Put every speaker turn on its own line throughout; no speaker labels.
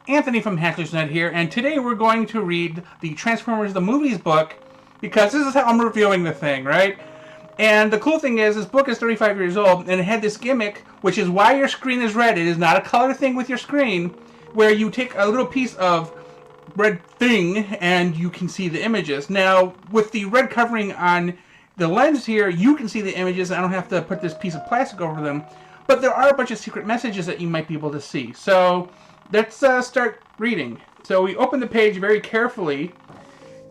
Anthony from Hatchersnet here, and today we're going to read the Transformers the Movies book, because this is how I'm reviewing the thing, right? And the cool thing is, this book is 35 years old, and it had this gimmick, which is why your screen is red. It is not a color thing with your screen, where you take a little piece of red thing, and you can see the images. Now, with the red covering on the lens here, you can see the images, and I don't have to put this piece of plastic over them, but there are a bunch of secret messages that you might be able to see. So, let's start reading. So we open the page very carefully,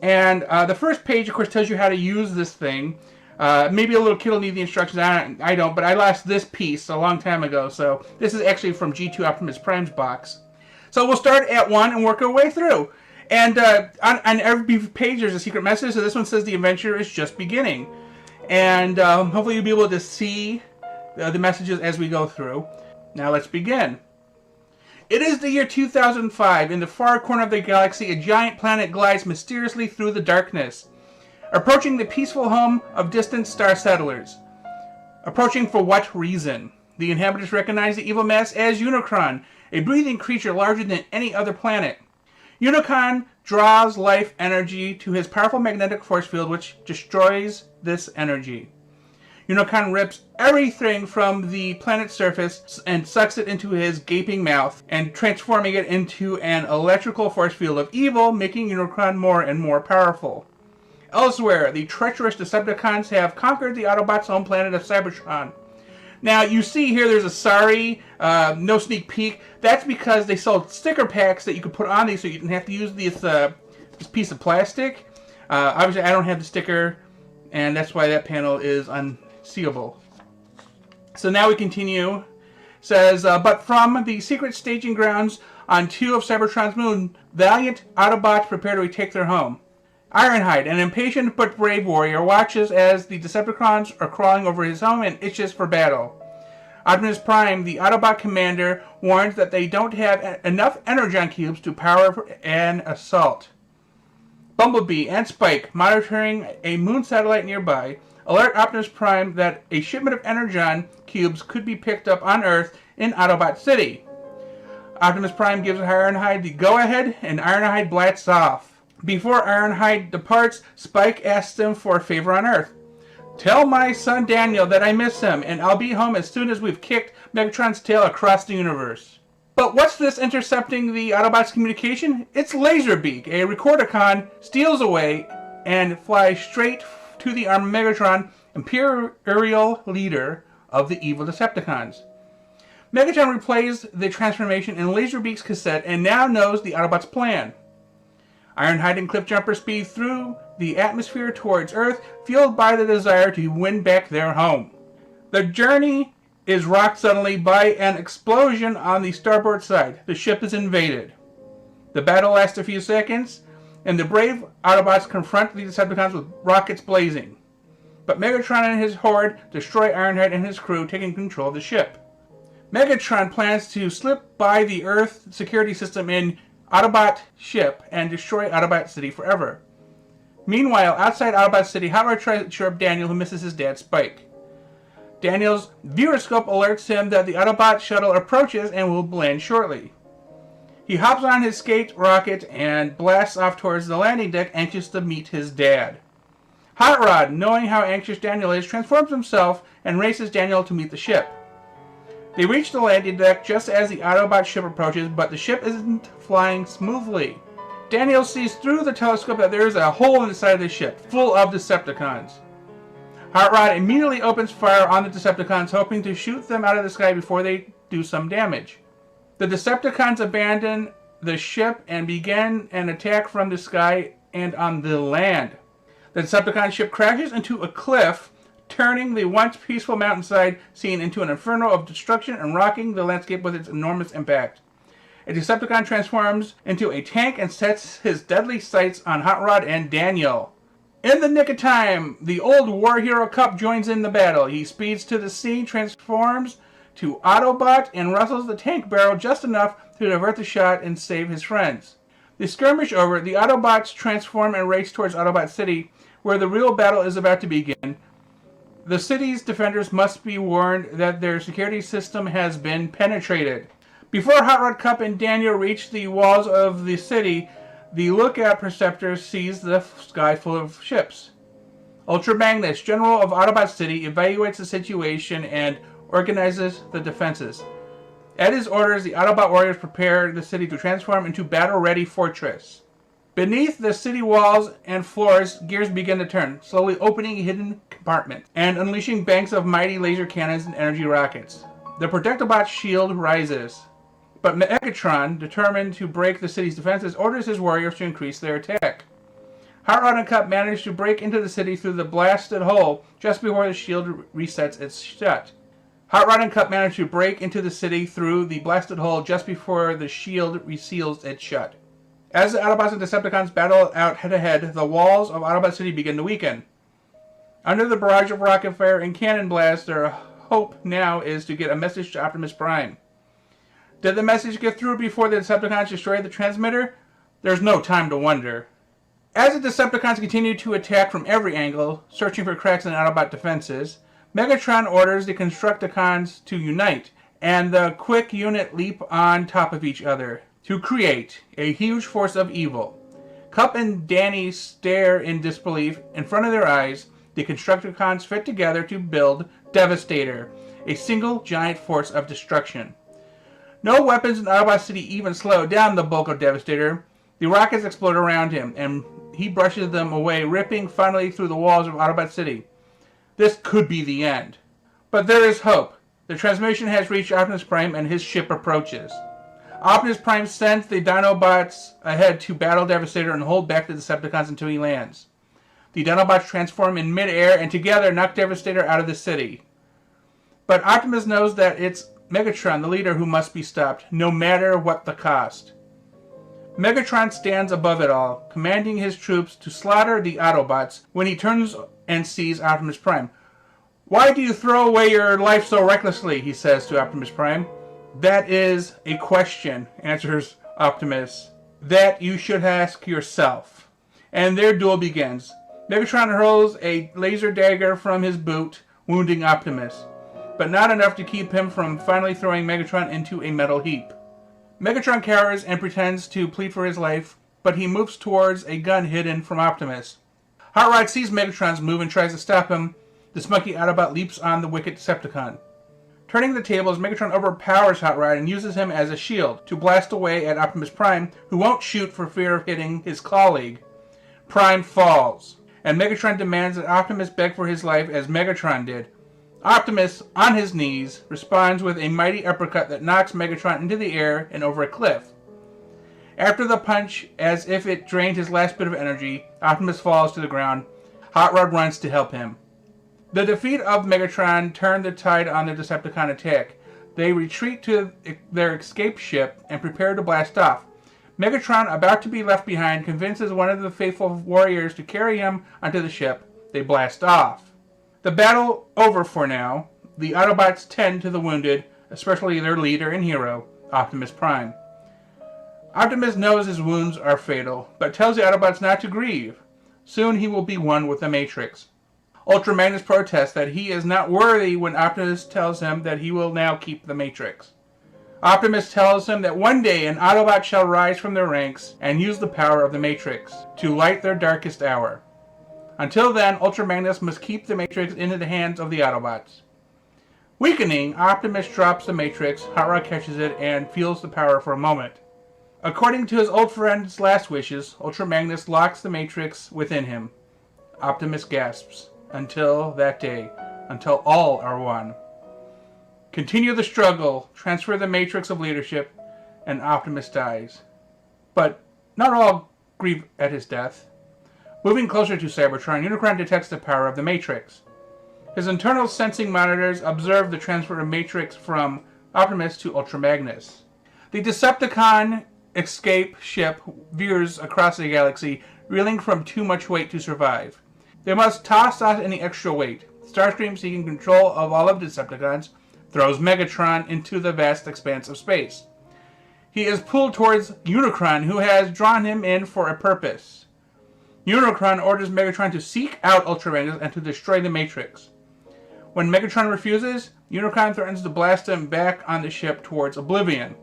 and the first page, of course, tells you how to use this thing. Maybe a little kid will need the instructions. I don't, but I lost this piece a long time ago, so this is actually from G2 Optimus Prime's box. So we'll start at 1 and work our way through. And on every page there's a secret message, so this one says the adventure is just beginning. And hopefully you'll be able to see the messages as we go through. Now let's begin. It is the year 2005. In the far corner of the galaxy, a giant planet glides mysteriously through the darkness, approaching the peaceful home of distant star settlers. Approaching for what reason? The inhabitants recognize the evil mass as Unicron, a breathing creature larger than any other planet. Unicron draws life energy to his powerful magnetic force field, which destroys this energy. Unicron rips everything from the planet's surface and sucks it into his gaping mouth, and transforming it into an electrical force field of evil, making Unicron more and more powerful. Elsewhere, the treacherous Decepticons have conquered the Autobots' home planet of Cybertron. Now, you see here there's a sorry, no sneak peek. That's because they sold sticker packs that you could put on these so you didn't have to use this piece of plastic. Obviously, I don't have the sticker, and that's why that panel is unseeable. So now we continue. It says, but from the secret staging grounds on 2 of Cybertron's moon, valiant Autobots prepare to retake their home. Ironhide, an impatient but brave warrior, watches as the Decepticons are crawling over his home and itches for battle. Optimus Prime, the Autobot commander, warns that they don't have enough Energon cubes to power an assault. Bumblebee and Spike, monitoring a moon satellite nearby, alert Optimus Prime that a shipment of Energon cubes could be picked up on Earth in Autobot City. Optimus Prime gives Ironhide the go-ahead, and Ironhide blasts off. Before Ironhide departs, Spike asks him for a favor on Earth. Tell my son Daniel that I miss him, and I'll be home as soon as we've kicked Megatron's tail across the universe. But what's this intercepting the Autobots' communication? It's Laserbeak, a Recordicon, steals away and flies straight to the arm of Megatron, Imperial leader of the evil Decepticons. Megatron replays the transformation in Laserbeak's cassette and now knows the Autobots' plan. Ironhide and Cliffjumper speed through the atmosphere towards Earth, fueled by the desire to win back their home. The journey is rocked suddenly by an explosion on the starboard side. The ship is invaded. The battle lasts a few seconds, and the brave Autobots confront the Decepticons with rockets blazing. But Megatron and his horde destroy Ironhide and his crew, taking control of the ship. Megatron plans to slip by the Earth security system in Autobot ship and destroy Autobot City forever. Meanwhile, outside Autobot City, Hot Rod tries to cheer up Daniel, who misses his dad, Spike. Daniel's viewerscope alerts him that the Autobot shuttle approaches and will land shortly. He hops on his skate rocket and blasts off towards the landing deck, anxious to meet his dad. Hot Rod, knowing how anxious Daniel is, transforms himself and races Daniel to meet the ship. They reach the landing deck just as the Autobot ship approaches, but the ship isn't flying smoothly. Daniel sees through the telescope that there is a hole in the side of the ship, full of Decepticons. Hot Rod immediately opens fire on the Decepticons, hoping to shoot them out of the sky before they do some damage. The Decepticons abandon the ship and begin an attack from the sky and on the land. The Decepticon ship crashes into a cliff, turning the once peaceful mountainside scene into an inferno of destruction and rocking the landscape with its enormous impact. A Decepticon transforms into a tank and sets his deadly sights on Hot Rod and Daniel. In the nick of time, the old War Hero Cup joins in the battle. He speeds to the scene, transforms to Autobot, and rustles the tank barrel just enough to divert the shot and save his friends. The skirmish over, the Autobots transform and race towards Autobot City, where the real battle is about to begin. The city's defenders must be warned that their security system has been penetrated. Before Hot Rod, Cup, and Daniel reach the walls of the city, the lookout perceptor sees the sky full of ships. Ultra Magnus, General of Autobot City, evaluates the situation and organizes the defenses. At his orders, the Autobot warriors prepare the city to transform into battle-ready fortress. Beneath the city walls and floors, gears begin to turn, slowly opening hidden compartments and unleashing banks of mighty laser cannons and energy rockets. The Protectobot shield rises, but Megatron, determined to break the city's defenses, orders his warriors to increase their attack. Hot Rod and Cup manage to break into the city through the blasted hole just before the shield resets its shut. Hot Rod and Cup manage to break into the city through the blasted hole just before the shield reseals it shut. As the Autobots and Decepticons battle out head-to-head, the walls of Autobot City begin to weaken. Under the barrage of rocket fire and cannon blasts, their hope now is to get a message to Optimus Prime. Did the message get through before the Decepticons destroyed the transmitter? There's no time to wonder. As the Decepticons continue to attack from every angle, searching for cracks in Autobot defenses, Megatron orders the Constructicons to unite, and the quick unit leap on top of each other to create a huge force of evil. Cup and Danny stare in disbelief. In front of their eyes, the Constructicons fit together to build Devastator, a single giant force of destruction. No weapons in Autobot City even slow down the bulk of Devastator. The rockets explode around him, and he brushes them away, ripping finally through the walls of Autobot City. This could be the end. But there is hope. The transmission has reached Optimus Prime, and his ship approaches. Optimus Prime sends the Dinobots ahead to battle Devastator and hold back the Decepticons until he lands. The Dinobots transform in mid-air and together knock Devastator out of the city. But Optimus knows that it's Megatron, the leader, who must be stopped, no matter what the cost. Megatron stands above it all, commanding his troops to slaughter the Autobots when he turns and sees Optimus Prime. "Why do you throw away your life so recklessly?" he says to Optimus Prime. "That is a question," answers Optimus, "that you should ask yourself." And their duel begins. Megatron hurls a laser dagger from his boot, wounding Optimus, but not enough to keep him from finally throwing Megatron into a metal heap. Megatron cowers and pretends to plead for his life, but he moves towards a gun hidden from Optimus. Hot Rod sees Megatron's move and tries to stop him. The spunky Autobot leaps on the wicked Decepticon. Turning the tables, Megatron overpowers Hot Rod and uses him as a shield to blast away at Optimus Prime, who won't shoot for fear of hitting his colleague. Prime falls, and Megatron demands that Optimus beg for his life as Megatron did. Optimus, on his knees, responds with a mighty uppercut that knocks Megatron into the air and over a cliff. After the punch, as if it drained his last bit of energy, Optimus falls to the ground. Hot Rod runs to help him. The defeat of Megatron turned the tide on the Decepticon attack. They retreat to their escape ship and prepare to blast off. Megatron, about to be left behind, convinces one of the faithful warriors to carry him onto the ship. They blast off. The battle over for now. The Autobots tend to the wounded, especially their leader and hero, Optimus Prime. Optimus knows his wounds are fatal, but tells the Autobots not to grieve. Soon he will be one with the Matrix. Ultra Magnus protests that he is not worthy when Optimus tells him that he will now keep the Matrix. Optimus tells him that one day an Autobot shall rise from their ranks and use the power of the Matrix to light their darkest hour. Until then, Ultra Magnus must keep the Matrix into the hands of the Autobots. Weakening, Optimus drops the Matrix, Hot Rod catches it, and feels the power for a moment. According to his old friend's last wishes, Ultra Magnus locks the Matrix within him. Optimus gasps. Until that day. Until all are one. Continue the struggle, transfer the Matrix of leadership, and Optimus dies. But not all grieve at his death. Moving closer to Cybertron, Unicron detects the power of the Matrix. His internal sensing monitors observe the transfer of Matrix from Optimus to Ultra Magnus. The Decepticon escape ship veers across the galaxy, reeling from too much weight to survive. They must toss out any extra weight. Starscream, seeking control of all of the Decepticons, throws Megatron into the vast expanse of space. He is pulled towards Unicron, who has drawn him in for a purpose. Unicron orders Megatron to seek out Ultra Magnus and to destroy the Matrix. When Megatron refuses, Unicron threatens to blast him back on the ship towards oblivion.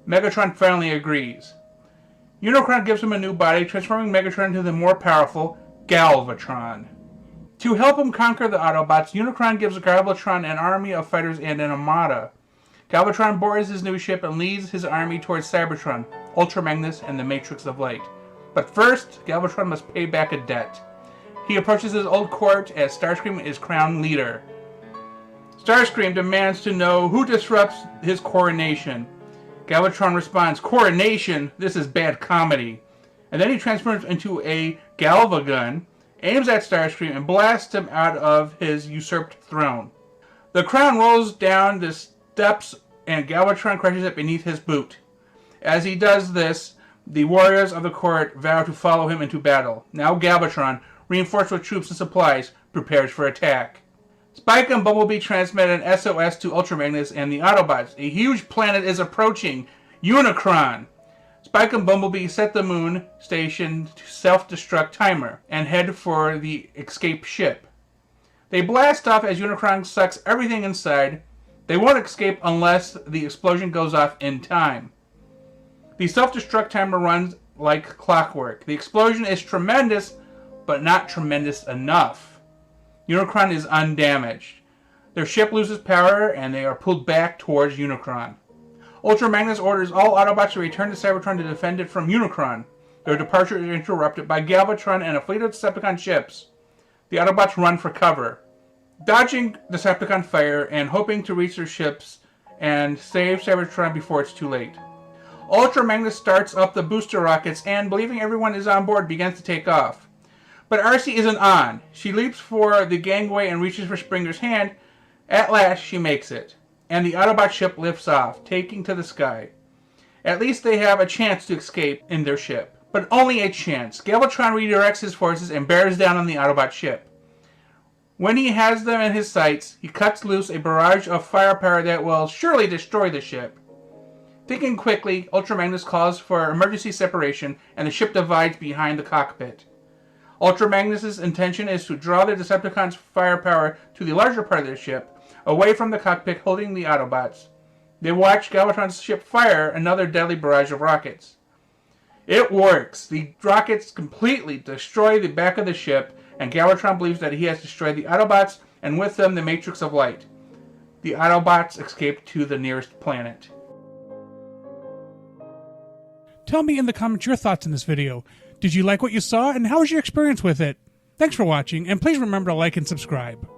Megatron finally agrees. Unicron gives him a new body, transforming Megatron into the more powerful Galvatron. To help him conquer the Autobots, Unicron gives Galvatron an army of fighters and an armada. Galvatron boards his new ship and leads his army towards Cybertron, Ultra Magnus, and the Matrix of Light. But first, Galvatron must pay back a debt. He approaches his old court as Starscream is crowned leader. Starscream demands to know who disrupts his coronation. Galvatron responds, "Coronation? This is bad comedy." And then he transforms into a Galva gun, aims at Starscream, and blasts him out of his usurped throne. The crown rolls down the steps, and Galvatron crushes it beneath his boot. As he does this, the warriors of the court vow to follow him into battle. Now Galvatron, reinforced with troops and supplies, prepares for attack. Spike and Bumblebee transmit an SOS to Ultra Magnus and the Autobots. A huge planet is approaching, Unicron. Spike and Bumblebee set the moon station to self-destruct timer and head for the escape ship. They blast off as Unicron sucks everything inside. They won't escape unless the explosion goes off in time. The self-destruct timer runs like clockwork. The explosion is tremendous, but not tremendous enough. Unicron is undamaged. Their ship loses power, and they are pulled back towards Unicron. Ultra Magnus orders all Autobots to return to Cybertron to defend it from Unicron. Their departure is interrupted by Galvatron and a fleet of Decepticon ships. The Autobots run for cover, dodging Decepticon fire and hoping to reach their ships and save Cybertron before it's too late. Ultra Magnus starts up the booster rockets and, believing everyone is on board, begins to take off. But Arcee isn't on. She leaps for the gangway and reaches for Springer's hand. At last, she makes it, and the Autobot ship lifts off, taking to the sky. At least they have a chance to escape in their ship. But only a chance. Galvatron redirects his forces and bears down on the Autobot ship. When he has them in his sights, he cuts loose a barrage of firepower that will surely destroy the ship. Thinking quickly, Ultra Magnus calls for emergency separation, and the ship divides behind the cockpit. Ultra Magnus' intention is to draw the Decepticons' firepower to the larger part of their ship, away from the cockpit holding the Autobots. They watch Galvatron's ship fire another deadly barrage of rockets. It works. The rockets completely destroy the back of the ship, and Galvatron believes that he has destroyed the Autobots, and with them the Matrix of Light. The Autobots escape to the nearest planet.
Tell me in the comments your thoughts on this video. Did you like what you saw, and how was your experience with it? Thanks for watching, and please remember to like and subscribe.